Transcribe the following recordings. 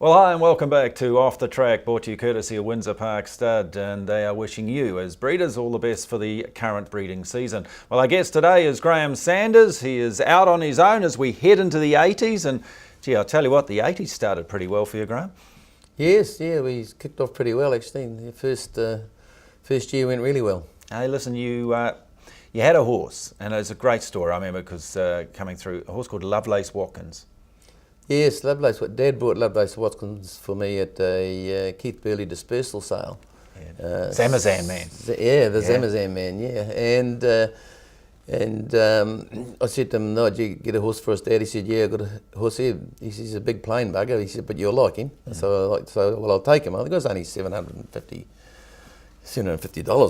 Well, hi and welcome back to Off the Track, brought to you courtesy of Windsor Park Stud, and they are wishing you, as breeders, all the best for the current breeding season. Well, our guest today is Graeme Sanders. He is out on his own as we head into the 80s, and gee, I'll tell you what, the 80s started pretty well for you, Graeme. Yes, we kicked off pretty well actually. The first year went really well. Hey, listen, you had a horse, and it's a great story, I remember, because coming through, a horse called Lovelace Watkins. Yes, Lovelace. Dad bought Lovelace Watkins for me at a Keith Burley dispersal sale. Yeah. Zamazan man. Zamazan man, yeah. And I said to him, "No, did you get a horse for us, Dad?" He said, "Yeah, I got a horse here." He says, "He's a big plain bugger." He said, "But you'll like him." So I'll take him. I think it was only $750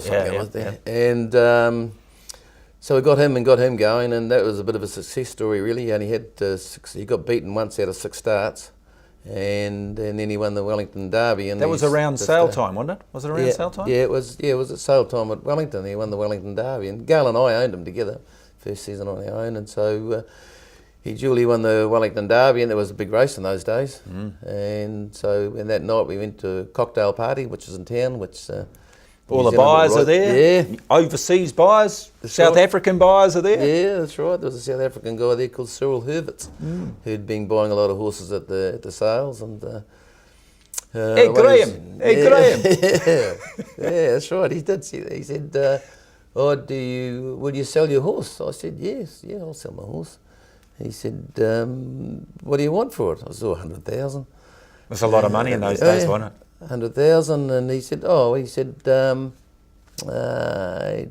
something like that. And so we got him going, and that was a bit of a success story, really. He only had he got beaten once out of 6 starts, and then he won the Wellington Derby. And that was around sale time, wasn't it? Was it around sale time? Yeah, it was at sale time at Wellington. He won the Wellington Derby, and Gail and I owned him together, first season on our own, and so he duly won the Wellington Derby, and there was a big race in those days. And so that night we went to a cocktail party, which is in town, which... all the buyers are there, overseas buyers, South African buyers are there. Yeah, that's right. There was a South African guy there called Cyril Hurwitz, who'd been buying a lot of horses at the sales. And Hey Graeme, yeah, that's right. He did. He said, "Will you sell your horse?" I said, "Yes, yeah, I'll sell my horse." He said, "What do you want for it?" I said, "100,000." That's a lot of money in those days, wasn't it? 100,000, and he said, he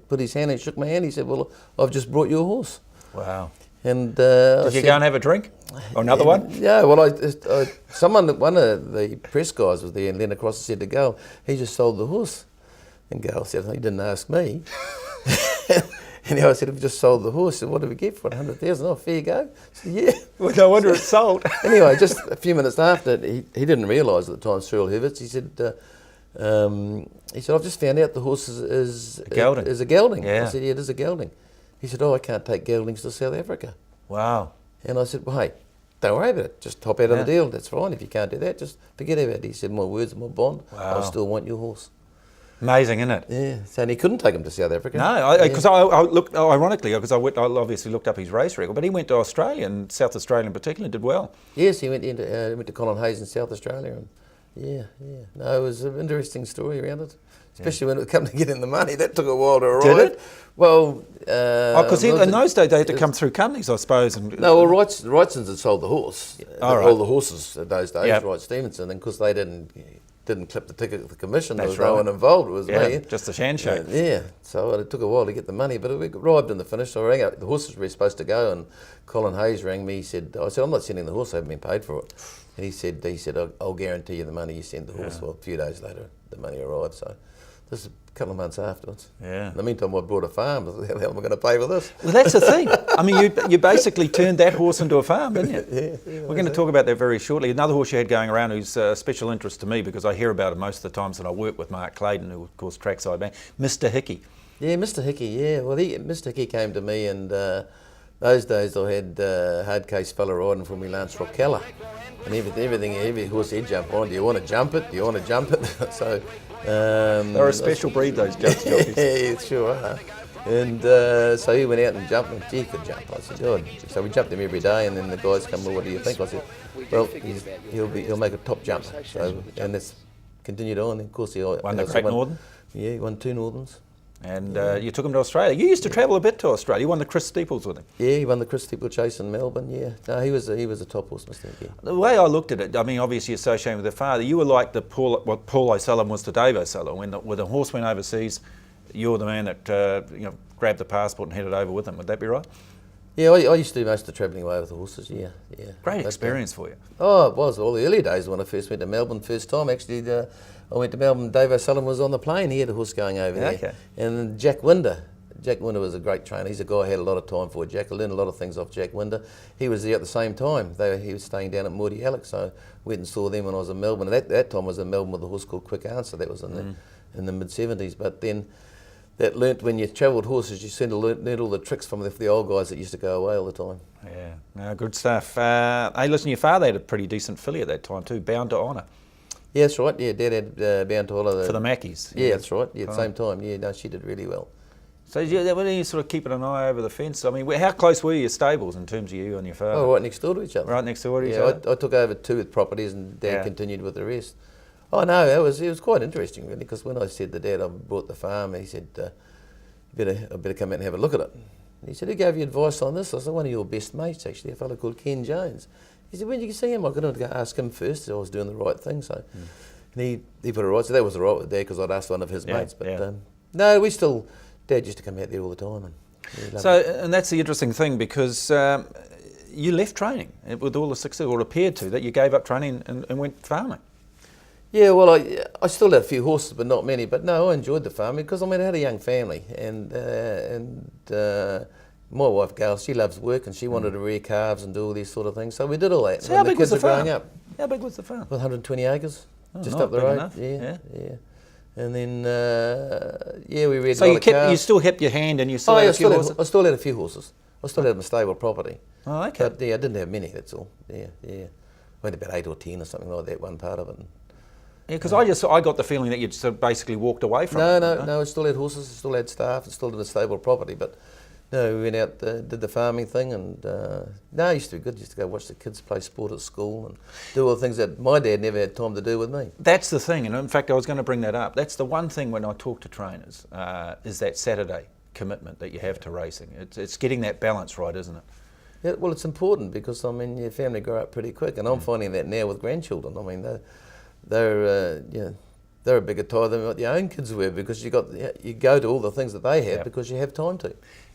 put his hand and shook my hand. He said, "Well, I've just brought you a horse." Wow. And did you go and have a drink? Or another one? Yeah, well, one of the press guys was there and leaned across and said to Gail, "He just sold the horse." And Gail said, "He didn't ask me." And I said, "I've just sold the horse." He said, "What did we get for it? 100,000? Oh, fair go." I said, "Yeah." Well, no wonder it's sold. Anyway, just a few minutes after, he didn't realise at the time, Cyril Hurwitz, he said, "I've just found out the horse is a gelding." Yeah. I said, "Yeah, it is a gelding." He said, "Oh, I can't take geldings to South Africa." Wow. And I said, "Well, hey, don't worry about it. Just hop out of the deal. That's fine. If you can't do that, just forget about it." He said, "My word's my bond. Wow. I still want your horse." Amazing, isn't it? Yeah. So he couldn't take him to South Africa. No, because I looked, ironically, because I obviously looked up his race record, but he went to Australia, and South Australia in particular, did well. Yes, he went to Colin Hayes in South Australia, and no, it was an interesting story around it, especially when it came to getting the money. That took a while to arrive. Did it? Well, because in those days they had to come through companies, I suppose. And Wrightsons had sold the horse, all the horses in those days. Wright Stevenson, and because they didn't clip the ticket of the commission. There was no one involved. It was me. Just a handshake. So it took a while to get the money, but it arrived in the finish. So I rang up. The horses were supposed to go, and Colin Hayes rang me. I said, "I'm not sending the horse. I haven't been paid for it." And he said, "I'll guarantee you the money you send the horse." Well, a few days later, the money arrived. So this is a couple of months afterwards. Yeah. In the meantime, I bought a farm. How the hell am I going to pay for this? Well, that's the thing. I mean, you basically turned that horse into a farm, didn't you? Yeah. We're going to talk about that very shortly. Another horse you had going around who's a special interest to me because I hear about it most of the times that I work with Mark Clayton, who of course trackside man, Mr. Hickey. Yeah, Mr. Hickey. Yeah, well, Mr. Hickey came to me, and those days I had hard case fella riding for me, Lance Rockella, and every horse he'd jump on. Do you want to jump it? Do you want to jump it? So. They're a special breed, those jockeys. Yeah, sure are. And so he went out and jumped, and he could jump. I said, "God." So we jumped him every day, and then the guys come, "Well, what do you think?" I said, "Well, he'll make a top jump." So, and it's continued on. And of course, he won the Great Northern. Yeah, he won 2 Northerns. And you took him to Australia. You used to travel a bit to Australia. You won the Chris Steeples with him. Yeah, he won the Chris Steeplechase in Melbourne. Yeah, no, he was a top horse, Mr. Hickey. The way I looked at it, I mean, obviously associated with the father, you were like what Paul O'Sullivan was to Dave O'Sullivan. When the horse went overseas, you were the man that grabbed the passport and headed over with him. Would that be right? Yeah, I used to do most of the travelling away with the horses. Yeah. Great experience for you. Oh, it was all the early days when I first went to Melbourne. First time actually. I went to Melbourne. Dave O'Sullivan was on the plane. He had a horse going over there. Okay. And Jack Winder was a great trainer. He's a guy I had a lot of time for. Jack, I learned a lot of things off Jack Winder. He was there at the same time. He was staying down at Morty Alex, so went and saw them when I was in Melbourne. And that time I was in Melbourne with a horse called Quick Answer. That was in the mid-70s. But then that learnt when you travelled horses, you seem to learnt all the tricks from the old guys that used to go away all the time. Yeah, no, good stuff. Hey, listen, your father had a pretty decent filly at that time too, Bound to Honour. Yeah, that's right. Yeah, Dad had Bound to Honour. For the Mackies. Yeah, that's right. Yeah, at the same time. Yeah, no, she did really well. So were you sort of keeping an eye over the fence? I mean, how close were your stables in terms of you and your father? Oh, right next door to each other. Right next door to each other? I took over 2 with properties and Dad continued with the rest. Oh no, it was quite interesting really, because when I said to Dad I bought the farm, he said, I better come out and have a look at it. And he said, who gave you advice on this? I said, one of your best mates actually, a fellow called Ken Jones. He said, when did you see him? I got to go ask him first, so I was doing the right thing. So and he put it right, so that was right with Dad because I'd asked one of his mates. But no, Dad used to come out there all the time. And that's the interesting thing, because you left training with all the success, or appeared to, that you gave up training and went farming. Yeah, well, I still had a few horses, but not many. But no, I enjoyed the farming because I had a young family, and my wife Gail, she loves work, and she wanted to rear calves and do all these sort of things. So we did all that. So how big was the farm? Growing up. How big was the farm? Well, 120 acres, just not up the big road. enough. Yeah. And then we reared. So you still kept your hand, and you still had a few horses? I still had a few horses. I still had my stable property. Oh, okay. But yeah, I didn't have many. That's all. Yeah. I had about 8 or 10 or something like that. One part of it. Yeah, because I got the feeling that you'd sort of basically walked away from it. No. I still had horses. I still had staff. I still had a stable property. But no, we went out, did the farming thing, and no, it used to be good. I used to go watch the kids play sport at school and do all the things that my dad never had time to do with me. That's the thing, and in fact I was going to bring that up. That's the one thing when I talk to trainers, is that Saturday commitment that you have to racing. It's getting that balance right, isn't it? Yeah, well, it's important because your family grow up pretty quick, and I'm finding that now with grandchildren. They're a bigger tie than what your own kids were, because you go to all the things that they have because you have time to.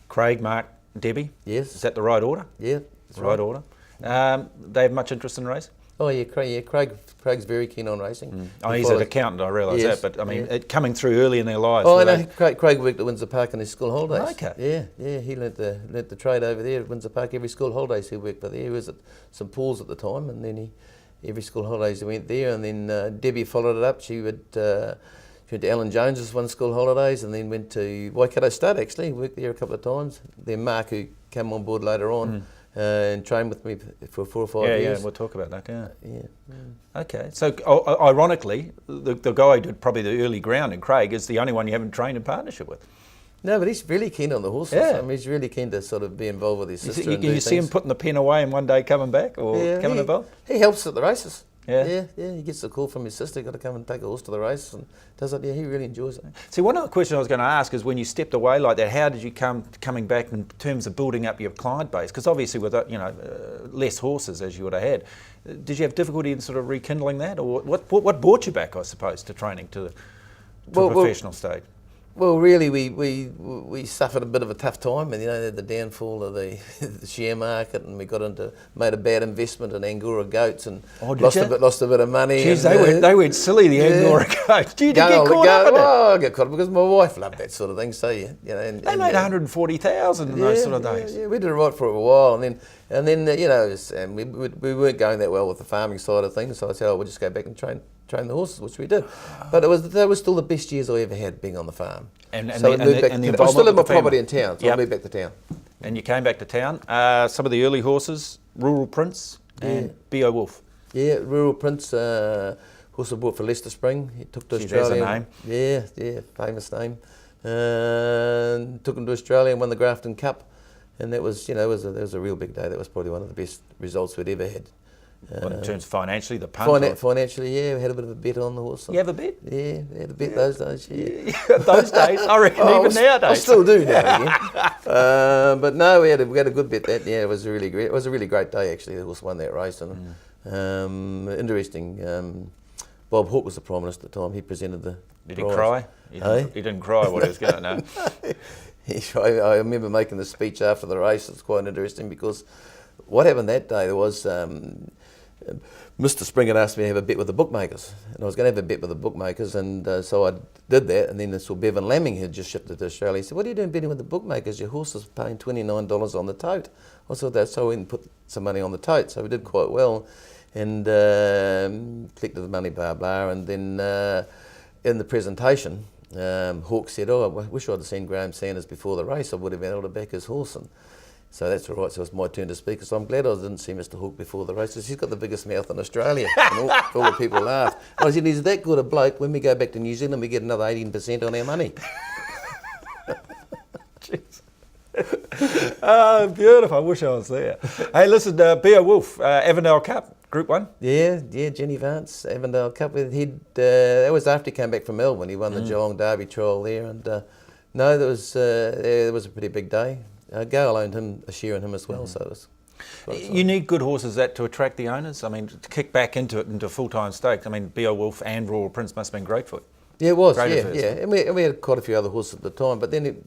Craig, Mark, Debbie. Yes. Is that the right order? Yeah, that's right order. They have much interest in racing? Oh yeah, Craig's very keen on racing. Oh, he's an accountant, I realise that, but I mean, coming through early in their lives. Oh, I know. Craig worked at Windsor Park in his school holidays. Okay. Yeah, he learnt the trade over there at Windsor Park. Every school holidays he worked there. He was at St Paul's at the time, and then every school holidays he went there, and then Debbie followed it up. She went to Alan Jones's one school holidays, and then went to Waikato Stud actually. Worked there a couple of times. Then Mark, who came on board later on, and trained with me for 4 or 5 years. Yeah, we'll talk about that. Yeah. Okay, so ironically, the guy who did probably the early grounding, Craig, is the only one you haven't trained in partnership with. No, but he's really keen on the horses. Yeah. I mean, he's really keen to sort of be involved with his sister. You see him putting the pen away and one day coming back, or coming involved? He helps at the races. Yeah. He gets the call from his sister, got to come and take a horse to the race, and does it. Yeah, he really enjoys it. See, one other question I was going to ask is, when you stepped away like that, how did you coming back in terms of building up your client base? Because obviously with less horses as you would have had, did you have difficulty in sort of rekindling that, or what brought you back, I suppose, to training to the professional stage? Well, really, we suffered a bit of a tough time, and the downfall of the share market, and we made a bad investment in Angora goats, and lost a bit of money. Jeez, they went silly, the Angora goats. Did you get caught up in it? Oh, I got caught up because my wife loved that sort of thing. So they made 140,000 in those sort of days. Yeah, we did it right for a while, and then we weren't going that well with the farming side of things. So I said, we'll just go back and train the horses, which we did. But they were still the best years I ever had being on the farm. I still had my property in town, so I moved back to town. And you came back to town. Some of the early horses, Rural Prince and B.O. Wolf. Yeah, Rural Prince, horse I bought for Leicester Spring. He took to Australia. There's a name. Yeah, famous name. Took him to Australia and won the Grafton Cup. And that was, that was a real big day. That was probably one of the best results we'd ever had. In terms of financially, the punt? Financially, yeah, we had a bit of a bet on the horse. You have a bet? Yeah, we had a bet those days, yeah. Those days? I reckon even nowadays. I still do now and again. But no, we had a good bet that. Yeah, it was really great. It was a really great day, actually. The horse won that race. And interesting. Bob Hawke was the Prime Minister at the time. He presented the Did he cry? He didn't cry what he was going to know. I remember making the speech after the race. It's quite interesting because what happened that day, there was Mr. Springer asked me to have a bet with the bookmakers, and I was going to have a bet with the bookmakers, and so I did that, and then I saw Bevan Lamming had just shifted to Australia. He said, "What are you doing betting with the bookmakers? Your horse is paying $29 on the tote." I thought that, so I went and put some money on the tote, so we did quite well, and collected the money, blah, blah, and then in the presentation, Hawke said, "Oh, I wish I'd seen Graeme Sanders before the race. I would have been able to back his horse." And so that's all right. So it's my turn to speak. So I'm glad I didn't see Mr. Hawke before the race. He's got the biggest mouth in Australia. And all the people laughed. I said, "He's that good a bloke. When we go back to New Zealand, we get another 18% on our money." Jeez. Oh, beautiful. I wish I was there. Hey, listen, Beowulf, Avondale Cup, Group 1. Yeah, Jenny Vance, Avondale Cup. That was after he came back from Melbourne. He won the Geelong Derby trial there. And no, there was a pretty big day. Gail owned him, a share in him as well. So it was you need good horses to attract the owners. I mean, to kick back into it, into full-time stakes. I mean, Beowulf and Royal Prince must have been great for you. Yeah, it was. Great Yeah. And we had quite a few other horses at the time, but then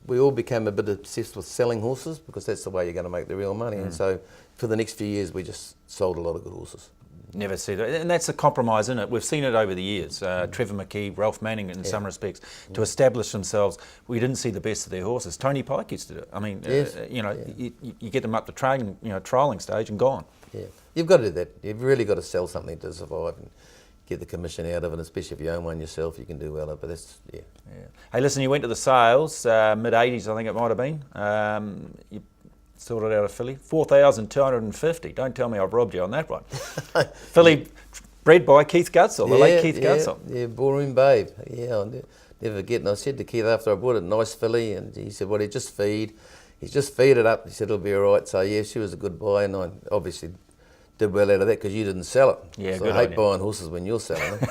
we all became a bit obsessed with selling horses because that's the way you're going to make the real money. And so for the next few years, we just sold a lot of good horses. Never said it. And that's a compromise, isn't it? We've seen it over the years. Trevor McKee, Ralph Manning in some respects, to establish themselves. We didn't see the best of their horses. Tony Pike used to do it. I mean, you get them up the trialling stage and gone. Yeah, you've got to do that. You've really got to sell something to survive and get the commission out of it, especially if you own one yourself, you can do well. But that's, yeah. Hey, listen, you went to the sales, mid-80s I think it might have been. You sorted out a filly, 4,250. Don't tell me I've robbed you on that one. Filly bred by Keith Gutsell, the late Keith Gutsell. Yeah, Ballroom Babe. Yeah, I'll never forget. And I said to Keith after I bought it, nice filly, and he said, well, he's just feed it up. He said, it'll be all right. So yeah, she was a good buy, and I obviously did well out of that because you didn't sell it. Yeah, so good I hate buying horses when you're selling them.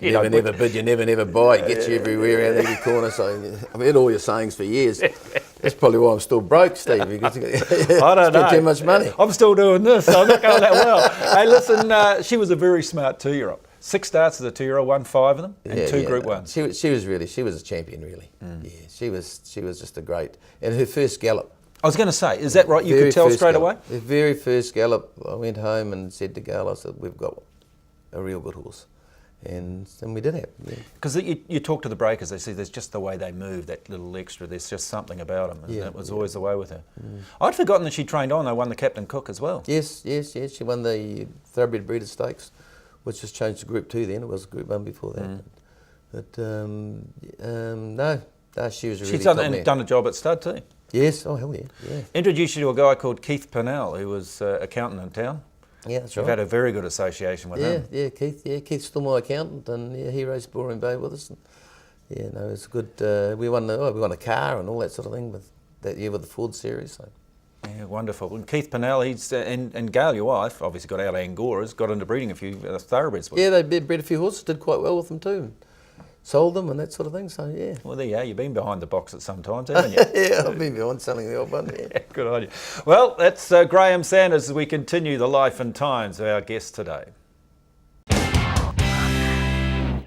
You never bid, you never buy. It gets you everywhere, out every corner. So I've heard all your sayings for years. That's probably why I'm still broke, Steve. Because I don't know. Too much money. I'm still doing this, so I'm not going that well. Hey, listen, she was a very smart 2-year-old. 6 starts as a 2-year-old, won 5 of them, and 2 Group 1s. She was a champion, really. Yeah, she was just a great. And her first gallop. I was going to say, is that right? You could tell straight away? The very first gallop, I went home and said to Gail, I said, we've got a real good horse. And we did have. Because you talk to the breakers, they see there's just the way they move, that little extra, there's just something about them. And that was always the way with her. I'd forgotten that she trained on, they won the Captain Cook as well. Yes. She won the Thoroughbred Breeder Stakes, which has changed to Group 2 then. It was Group 1 before that. But no, she was really She's done a job at stud too. Yes, oh hell yeah. Introduced you to a guy called Keith Purnell, who was accountant in town. Yeah, that's You've right. had a very good association with him. Yeah, Keith. Yeah, Keith's still my accountant, and he raced Ballroom Bay with us. And, it's good. We won a car and all that sort of thing with that year with the Ford series. So. Yeah, wonderful. And Keith Purnell, he's and Gail, your wife, obviously got out of Angoras, got into breeding a few thoroughbreds. Yeah, they bred a few horses, did quite well with them too. Sold them and that sort of thing, so yeah. Well, there you are. You've been behind the box at some times, haven't you? Yeah, I've been behind selling the old one, yeah. Good on you. Well, that's Graeme Sanders as we continue the life and times of our guest today.